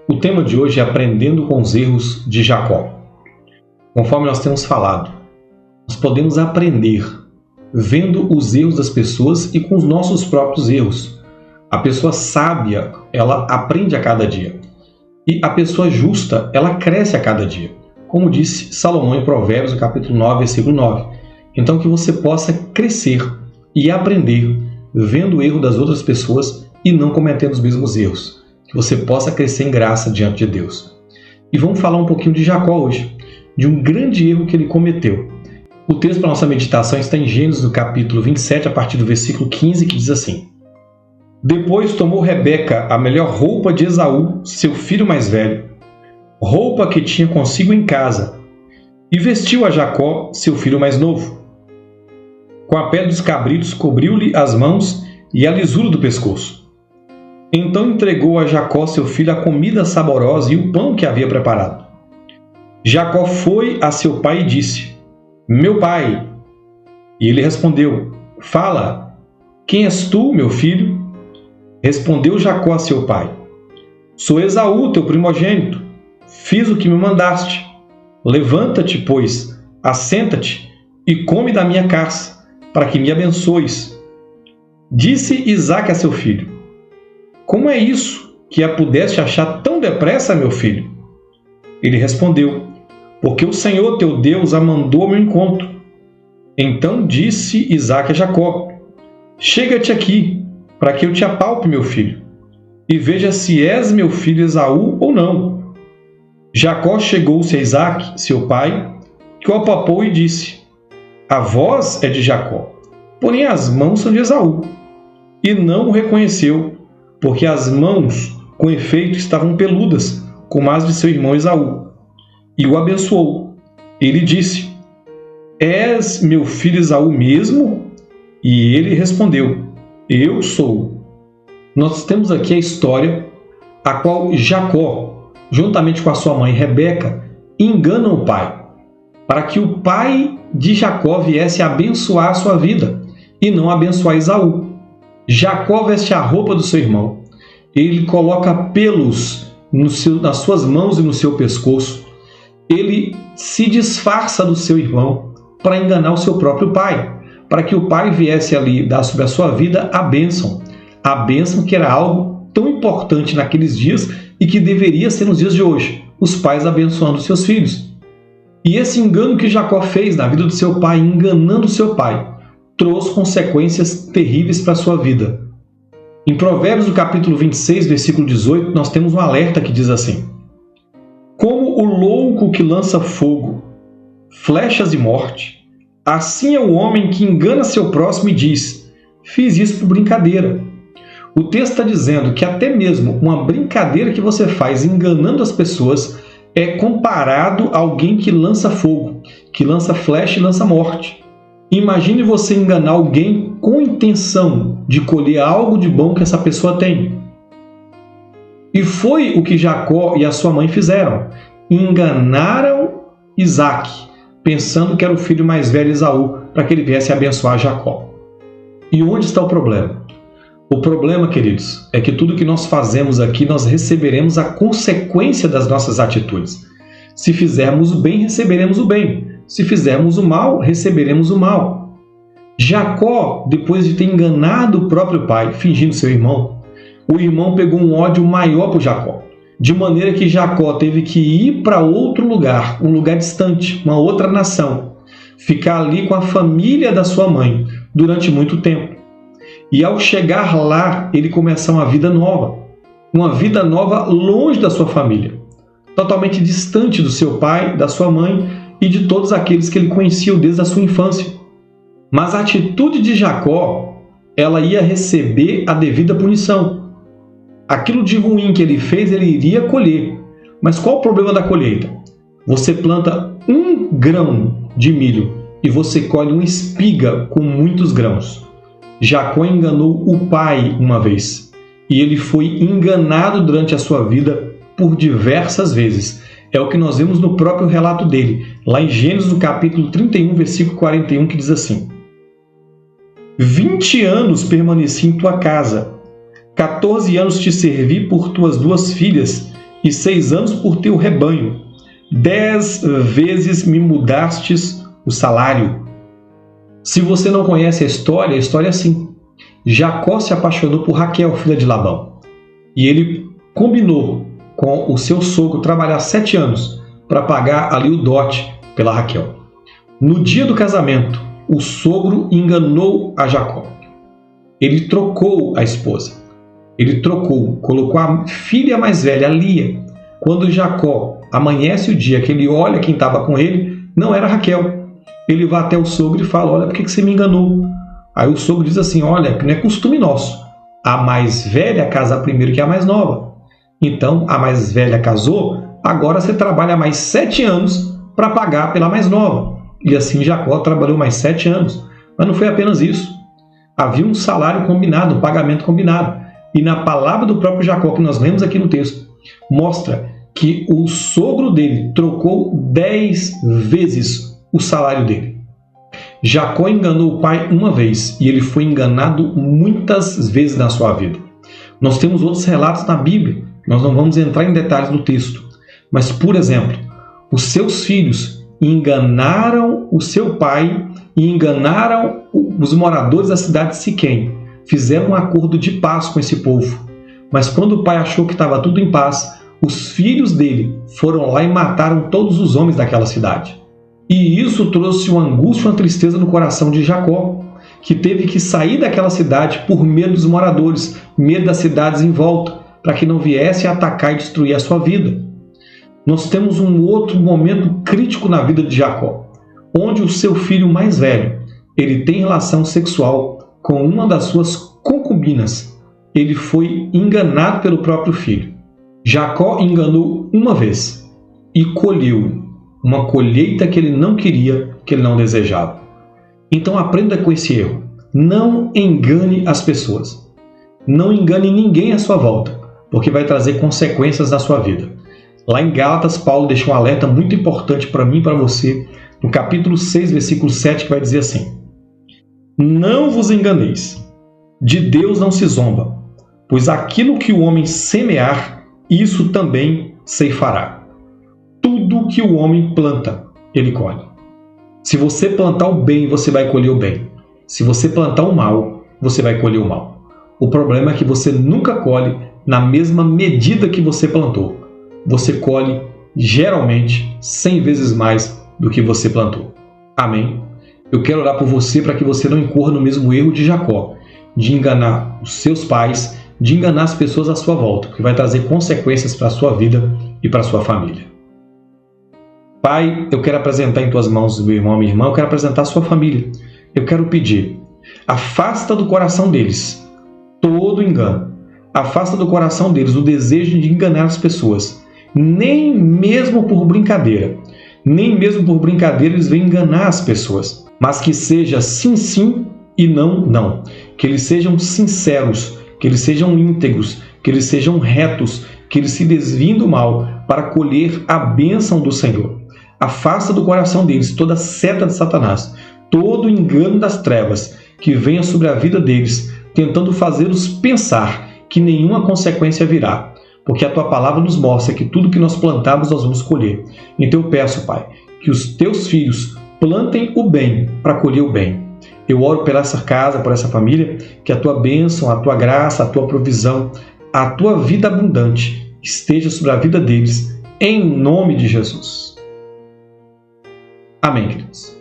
O tema de hoje é aprendendo com os erros de Jacó. Conforme nós temos falado, nós podemos aprender vendo os erros das pessoas e com os nossos próprios erros. A pessoa sábia, ela aprende a cada dia. E a pessoa justa, ela cresce a cada dia. Como disse Salomão em Provérbios, no capítulo 9, versículo 9. Então que você possa crescer e aprender vendo o erro das outras pessoas e não cometendo os mesmos erros. Que você possa crescer em graça diante de Deus. E vamos falar um pouquinho de Jacó hoje, de um grande erro que ele cometeu. O texto para nossa meditação está em Gênesis, no capítulo 27, a partir do versículo 15, que diz assim: Depois tomou Rebeca a melhor roupa de Esaú, seu filho mais velho, roupa que tinha consigo em casa, e vestiu a Jacó, seu filho mais novo. Com a pele dos cabritos cobriu-lhe as mãos e a lisura do pescoço. Então entregou a Jacó, seu filho, a comida saborosa e o pão que havia preparado. Jacó foi a seu pai e disse: Meu pai. E ele respondeu: Fala, quem és tu, meu filho? Respondeu Jacó a seu pai: Sou Esaú, teu primogênito. Fiz o que me mandaste. Levanta-te, pois, assenta-te e come da minha caça, para que me abençoes. Disse Isaque a seu filho: Como é isso que a pudeste achar tão depressa, meu filho? Ele respondeu: Porque o Senhor teu Deus a mandou ao meu encontro. Então disse Isaque a Jacó: Chega-te aqui, para que eu te apalpe, meu filho, e veja se és meu filho Esaú ou não. Jacó chegou-se a Isaque, seu pai, que o apalpou e disse: A voz é de Jacó, porém as mãos são de Esaú. E não o reconheceu, porque as mãos, com efeito, estavam peludas, como as de seu irmão Esaú. E o abençoou. Ele disse: És meu filho Esaú mesmo? E ele respondeu: Eu sou. Nós temos aqui a história a qual Jacó, juntamente com a sua mãe Rebeca, enganam o pai, para que o pai de Jacó viesse abençoar a sua vida e não abençoar Esaú. Jacó veste a roupa do seu irmão. Ele coloca pelos nas suas mãos e no seu pescoço. Ele se disfarça do seu irmão para enganar o seu próprio pai, para que o pai viesse ali dar sobre a sua vida a bênção que era algo tão importante naqueles dias e que deveria ser nos dias de hoje, os pais abençoando seus filhos. E esse engano que Jacó fez na vida do seu pai, enganando seu pai, trouxe consequências terríveis para a sua vida. Em Provérbios, no capítulo 26, versículo 18, nós temos um alerta que diz assim: Como o louco que lança fogo, flechas de morte, assim é o homem que engana seu próximo e diz: Fiz isso por brincadeira. O texto está dizendo que até mesmo uma brincadeira que você faz enganando as pessoas é comparado a alguém que lança fogo, que lança flecha e lança morte. Imagine você enganar alguém com a intenção de colher algo de bom que essa pessoa tem. E foi o que Jacó e a sua mãe fizeram. Enganaram Isaque, pensando que era o filho mais velho Esaú, para que ele viesse abençoar Jacó. E onde está o problema? O problema, queridos, é que tudo que nós fazemos aqui, nós receberemos a consequência das nossas atitudes. Se fizermos o bem, receberemos o bem. Se fizermos o mal, receberemos o mal. Jacó, depois de ter enganado o próprio pai, fingindo seu irmão, o irmão pegou um ódio maior por Jacó, de maneira que Jacó teve que ir para outro lugar, um lugar distante, uma outra nação, ficar ali com a família da sua mãe durante muito tempo. E ao chegar lá, ele começou uma vida nova longe da sua família, totalmente distante do seu pai, da sua mãe e de todos aqueles que ele conhecia desde a sua infância. Mas a atitude de Jacó, ela ia receber a devida punição. Aquilo de ruim que ele fez, ele iria colher. Mas qual o problema da colheita? Você planta 1 grão de milho e você colhe uma espiga com muitos grãos. Jacó enganou o pai uma vez, e ele foi enganado durante a sua vida por diversas vezes. É o que nós vemos no próprio relato dele, lá em Gênesis, no capítulo 31, versículo 41, que diz assim: 20 anos permaneci em tua casa, 14 anos te servi por tuas 2 filhas, e 6 anos por teu rebanho. 10 vezes me mudastes o salário. Se você não conhece a história é assim. Jacó se apaixonou por Raquel, filha de Labão. E ele combinou com o seu sogro trabalhar 7 anos para pagar ali o dote pela Raquel. No dia do casamento, o sogro enganou a Jacó. Ele trocou a esposa. Ele colocou a filha mais velha, a Lia. Quando Jacó amanhece o dia que ele olha quem estava com ele, não era Raquel. Ele vai até o sogro e fala: olha, por que você me enganou? Aí o sogro diz assim: olha, não é costume nosso. A mais velha casa primeiro que a mais nova. Então, a mais velha casou, agora você trabalha mais 7 anos para pagar pela mais nova. E assim Jacó trabalhou mais 7 anos. Mas não foi apenas isso. Havia um salário combinado, um pagamento combinado. E na palavra do próprio Jacó, que nós lemos aqui no texto, mostra que o sogro dele trocou 10 vezes o salário dele. Jacó enganou o pai uma vez e ele foi enganado muitas vezes na sua vida. Nós temos outros relatos na Bíblia, nós não vamos entrar em detalhes do texto, mas, por exemplo, os seus filhos enganaram o seu pai e enganaram os moradores da cidade de Siquém. Fizeram um acordo de paz com esse povo. Mas quando o pai achou que estava tudo em paz, os filhos dele foram lá e mataram todos os homens daquela cidade. E isso trouxe uma angústia, uma tristeza no coração de Jacó, que teve que sair daquela cidade por medo dos moradores, medo das cidades em volta, para que não viesse a atacar e destruir a sua vida. Nós temos um outro momento crítico na vida de Jacó, onde o seu filho mais velho, ele tem relação sexual com uma das suas concubinas. Ele foi enganado pelo próprio filho. Jacó enganou uma vez e colheu uma colheita que ele não queria, que ele não desejava. Então aprenda com esse erro. Não engane as pessoas. Não engane ninguém à sua volta, porque vai trazer consequências na sua vida. Lá em Gálatas, Paulo deixou um alerta muito importante para mim e para você, no capítulo 6, versículo 7, que vai dizer assim: não vos enganeis, de Deus não se zomba, pois aquilo que o homem semear, isso também ceifará. Tudo que o homem planta, ele colhe. Se você plantar o bem, você vai colher o bem. Se você plantar o mal, você vai colher o mal. O problema é que você nunca colhe na mesma medida que você plantou. Você colhe, geralmente, 100 vezes mais do que você plantou. Amém? Eu quero orar por você para que você não incorra no mesmo erro de Jacó, de enganar os seus pais, de enganar as pessoas à sua volta, que vai trazer consequências para a sua vida e para a sua família. Pai, eu quero apresentar em tuas mãos meu irmão e minha irmã, eu quero apresentar a sua família. Eu quero pedir, afasta do coração deles todo engano. Afasta do coração deles o desejo de enganar as pessoas. Nem mesmo por brincadeira. Nem mesmo por brincadeira eles vêm enganar as pessoas. Mas que seja sim, sim e não, não. Que eles sejam sinceros, que eles sejam íntegros, que eles sejam retos, que eles se desviem do mal para colher a bênção do Senhor. Afasta do coração deles toda seta de Satanás, todo engano das trevas que venha sobre a vida deles, tentando fazê-los pensar que nenhuma consequência virá, porque a Tua palavra nos mostra que tudo que nós plantarmos nós vamos colher. Então eu peço, Pai, que os Teus filhos plantem o bem para colher o bem. Eu oro por essa casa, por essa família, que a Tua bênção, a Tua graça, a Tua provisão, a Tua vida abundante esteja sobre a vida deles, em nome de Jesus. Amém, queridos.